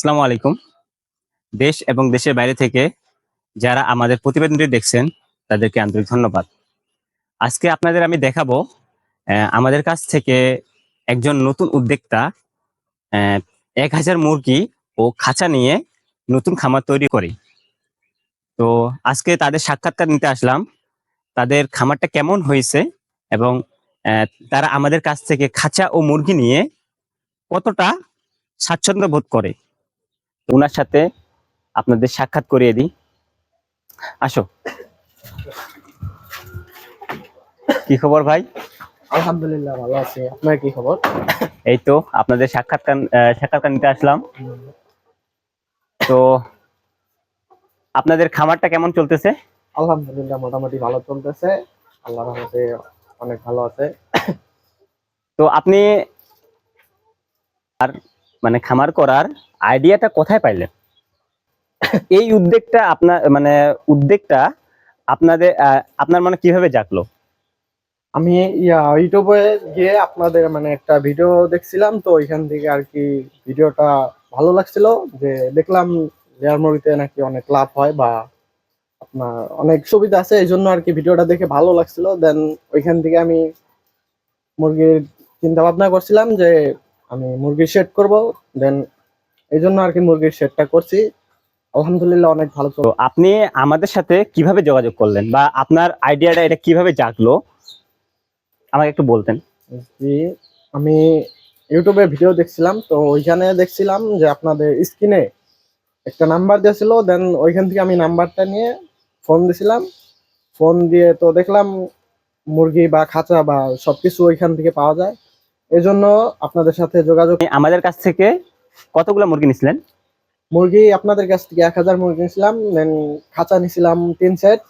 আসসালামু আলাইকুম। দেশ এবং দেশের বাইরে থেকে যারা আমাদের প্রতিবেদনটি দেখছেন তাদেরকে আন্তরিক ধন্যবাদ। আজকে আপনাদের আমি দেখাবো আমাদের কাছ থেকে একজন নতুন উদ্যোক্তা অ্যা ১,০০০ মুরগি ও খাঁচা নিয়ে নতুন খামার তৈরি করে। তো আজকে তাদের সাক্ষাৎকার নিতে আসলাম। তাদের খামারটা কেমন হয়েছে এবং অ্যা তারা আমাদের কাছ থেকে খাঁচা ও মুরগি নিয়ে কতটা স্বাচ্ছন্দ্য বোধ করে। উনার সাথে আপনাদের সাক্ষাৎ করিয়ে দিই। আসো। কি খবর ভাই? আলহামদুলিল্লাহ ভালো আছি। আপনার কি খবর? এই তো আপনাদের সাক্ষাৎকার নিতে আসলাম। তো আপনাদের খামারটা কেমন চলতেছে? আলহামদুলিল্লাহ মোটামুটি ভালো চলতেছে। আল্লাহর রহমতে অনেক ভালো আছে। তো আপনি আর মানে খামার করার আইডিয়াটা কোথায় পাইলেন? এই উদ্যোগটা আপনার মানে কিভাবে জাগলো? আমি ইউটিউবে গিয়ে আপনাদের একটা ভিডিও দেখছিলাম, তো ওইখান থেকে আর কি ভিডিওটা ভালো লাগছিল। যে দেখলাম লেয়ার মুরগিতে নাকি অনেক লাভ হয় বা আপনার অনেক সুবিধা আছে, এই জন্য আর কি ভিডিওটা দেখে ভালো লাগছিল। দেন ওইখান থেকে আমি মুরগির চিন্তা ভাবনা করছিলাম যে আমি মুরগির শেড করব। দেন এই জন্য আর কি মুরগির শেডটা করছি। আলহামদুলিল্লাহ অনেক ভালো তো চলছে। আপনি আমাদের সাথে কিভাবে যোগাযোগ করলেন বা আপনার আইডিয়াটা এটা কিভাবে জাগলো আমাকে একটু বলতেন? জি, আমি ইউটিউবে ভিডিও দেখছিলাম, তো ওইখানে দেখছিলাম যে আপনাদের স্ক্রিনে একটা নাম্বার দিয়েছিল। দেন ওইখান থেকে আমি নাম্বারটা নিয়ে ফোন দিছিলাম। ফোন দিয়ে তো দেখলাম মুরগি বা খাঁচা বা সবকিছু ওইখান থেকে পাওয়া যায়, এই জন্য আপনাদের সাথে যোগাযোগ। আপনি আমাদের কাছ থেকে কতগুলো মুরগি নিছিলেন? মুরগি আপনাদের কাছ থেকে ১,০০০ মুরগি নিয়েছিলাম। দেন খাঁচা নিছিলাম ৩ সেট।